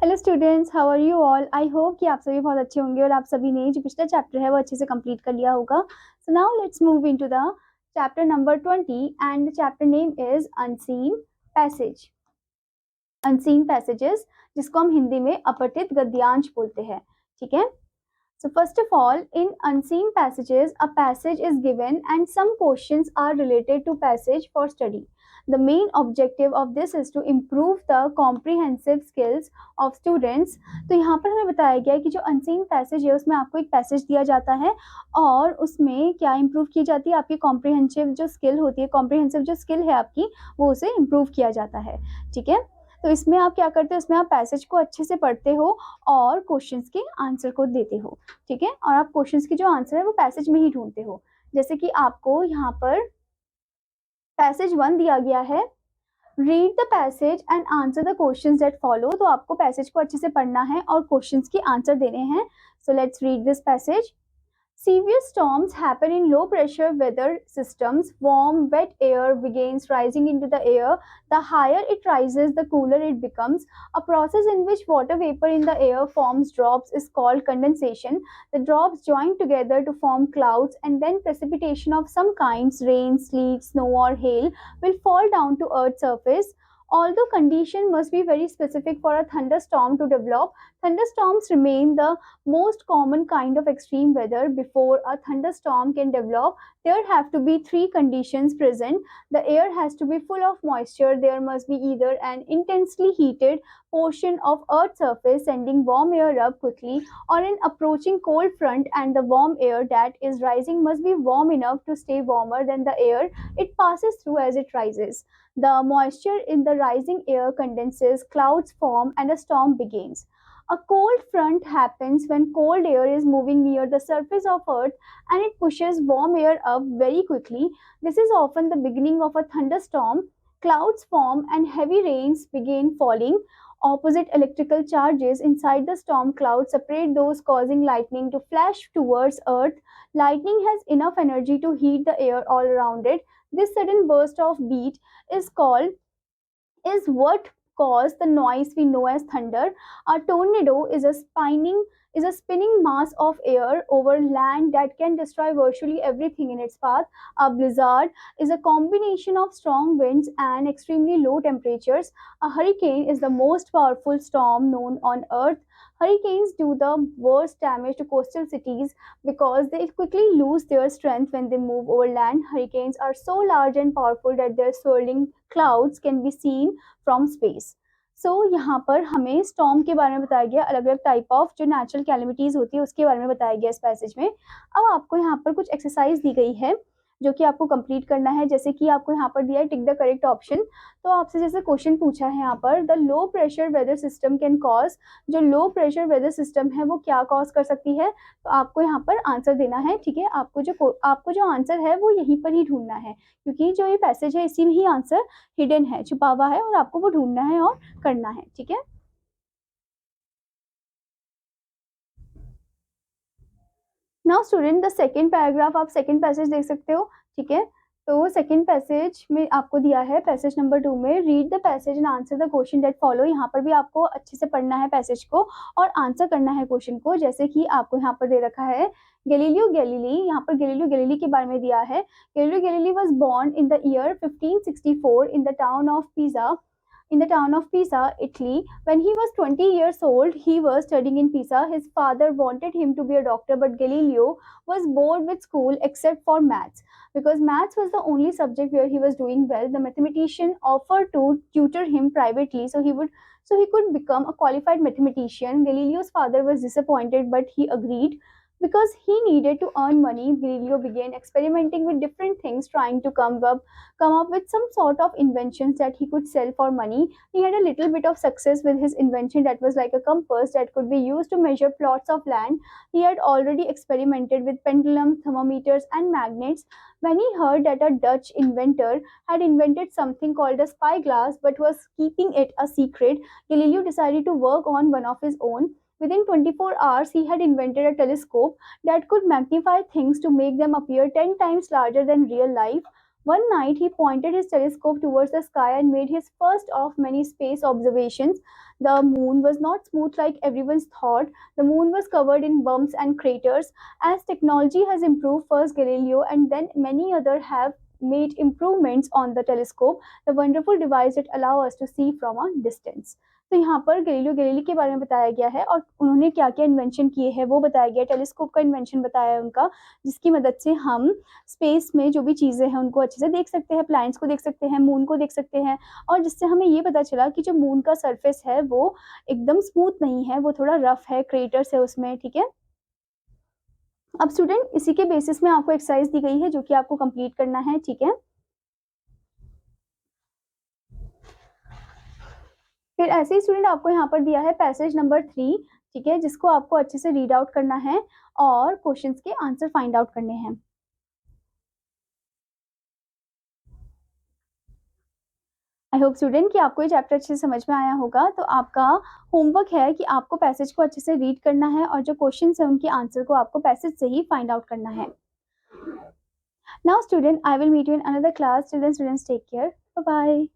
Hello students, how are you all. I hope कि आप सभी बहुत अच्छे होंगे और आप सभी ने जो पिछला चैप्टर है वो अच्छे से कंप्लीट कर लिया होगा। So now let's move into the chapter number 20 and the chapter name is unseen passage. Unseen passages, जिसको हम हिंदी में अपठित गद्यांश बोलते हैं। ठीक है। So first of all, in unseen passages, a passage is given and some questions are related to passage for study. The main objective of this is to improve the comprehensive skills of students. तो यहाँ पर हमें बताया गया है कि जो unseen passage है उसमें आपको एक पैसेज दिया जाता है और उसमें क्या इम्प्रूव की जाती है, आपकी कॉम्प्रिहेंसिव जो स्किल होती है, कॉम्प्रिहेंसिव जो स्किल है आपकी, वो उसे इम्प्रूव किया जाता है। ठीक है। तो इसमें आप क्या करते हो, इसमें आप पैसेज को अच्छे से पढ़ते हो और क्वेश्चंस के आंसर को देते हो। ठीक है। और आप क्वेश्चंस की जो आंसर है वो पैसेज में ही ढूंढते हो। जैसे कि आपको यहाँ पर पैसेज 1 दिया गया है, read the passage and answer the questions that follow. तो आपको पैसेज को अच्छे से पढ़ना है और क्वेश्चंस के आंसर देने हैं। So let's read this passage. Severe storms happen in low pressure weather systems. Warm, wet air begins rising into the air. The higher it rises, the cooler it becomes. A process in which water vapor in the air forms drops is called condensation. The drops join together to form clouds, and then precipitation of some kinds, rain, sleet, snow, or hail, will fall down to Earth's surface. Although condition must be very specific for a thunderstorm to develop, thunderstorms remain the most common kind of extreme weather. Before a thunderstorm can develop, there have to be three conditions present. The air has to be full of moisture. There must be either an intensely heated portion of Earth's surface sending warm air up quickly, or an approaching cold front, and the warm air that is rising must be warm enough to stay warmer than the air it passes through as it rises. The moisture in the rising air condenses, clouds form, and a storm begins. A cold front happens when cold air is moving near the surface of Earth and it pushes warm air up very quickly. This is often the beginning of a thunderstorm. Clouds form and heavy rains begin falling. Opposite electrical charges inside the storm cloud separate those, causing lightning to flash towards Earth. Lightning has enough energy to heat the air all around it. This sudden burst of beat is called is what caused the noise we know as thunder. A tornado is a spinning mass of air over land that can destroy virtually everything in its path. A blizzard is a combination of strong winds and extremely low temperatures. A hurricane is the most powerful storm known on earth. Hurricanes do the worst damage to coastal cities because they quickly lose their strength when they move over land. Hurricanes are so large and powerful that their swirling clouds can be seen from space. So यहाँ पर हमें storm के बारे में बताया गया, अलग अलग टाइप ऑफ जो नेचुरल कैलेमिटीज होती है उसके बारे में बताया गया इस पैसेज में। अब आपको यहाँ पर कुछ एक्सरसाइज दी गई है जो कि आपको कंप्लीट करना है। जैसे कि आपको यहाँ पर दिया है टिक द करेक्ट ऑप्शन। तो आपसे जैसे क्वेश्चन पूछा है यहाँ पर, the low pressure weather system can cause, जो लो प्रेशर वेदर सिस्टम है वो क्या कॉज कर सकती है। तो आपको यहाँ पर आंसर देना है। ठीक है। आपको जो आंसर है वो यहीं पर ही ढूंढना है, क्योंकि जो ये पैसेज है इसी में ही आंसर हिडन है, छुपा हुआ है, और आपको वो ढूंढना है और करना है। ठीक है। Now student, the second paragraph, आप सेकेंड पैसेज देख सकते हो। ठीक है। तो सेकेंड पैसेज में आपको दिया है पैसेज नंबर 2 में, read the passage and answer the question that follow. यहाँ पर भी आपको अच्छे से पढ़ना है पैसेज को और आंसर करना है क्वेश्चन को। जैसे कि आपको यहाँ पर दे रखा है, गैलीलियो गैलीली, यहाँ पर गैलीलियो गैलीली के बारे में दिया है। Galileo Galilei was born in the year 1564 in the town of Pisa, Italy. When he was 20 years old, he was studying in Pisa. His father wanted him to be a doctor, but Galileo was bored with school except for maths. Because maths was the only subject where he was doing well, the mathematician offered to tutor him privately so he could become a qualified mathematician. Galileo's father was disappointed, but he agreed. Because he needed to earn money, Galileo began experimenting with different things, trying to come up with some sort of inventions that he could sell for money. He had a little bit of success with his invention that was like a compass that could be used to measure plots of land. He had already experimented with pendulums, thermometers, and magnets. When he heard that a Dutch inventor had invented something called a spyglass but was keeping it a secret, Galileo decided to work on one of his own. Within 24 hours, he had invented a telescope that could magnify things to make them appear 10 times larger than real life. One night he pointed his telescope towards the sky and made his first of many space observations. The moon was not smooth like everyone's thought. The moon was covered in bumps and craters. As technology has improved, first Galileo and then many others have made improvements on the telescope, the wonderful device that allow us to see from a distance. तो यहाँ पर Galileo Galilei के बारे में बताया गया है और उन्होंने क्या क्या इन्वेंशन किए हैं वो बताया गया है। टेलीस्कोप का इन्वेंशन बताया है उनका, जिसकी मदद से हम स्पेस में जो भी चीज़ें हैं उनको अच्छे से देख सकते हैं, प्लैनेट्स को देख सकते हैं, मून को देख सकते हैं, और जिससे हमें ये पता चला कि जो मून का सरफेस है वो एकदम स्मूथ नहीं है, वो थोड़ा रफ है, क्रेटर्स है उसमें, ठीक है। अब स्टूडेंट इसी के बेसिस में आपको एक्सरसाइज दी गई है जो कि आपको कंप्लीट करना है, ठीक है। फिर ऐसे ही स्टूडेंट आपको यहाँ पर दिया है पैसेज नंबर 3, ठीक है, जिसको आपको अच्छे से रीड आउट करना है और क्वेश्चंस के आंसर फाइंड आउट करने हैं। आई होप स्टूडेंट कि आपको ये चैप्टर अच्छे से समझ में आया होगा। तो आपका होमवर्क है कि आपको पैसेज को अच्छे से रीड करना है और जो क्वेश्चंस है उनके आंसर को आपको पैसेज से ही फाइंड आउट करना है। Now student, I will meet you in another class. Till then students take care, bye bye.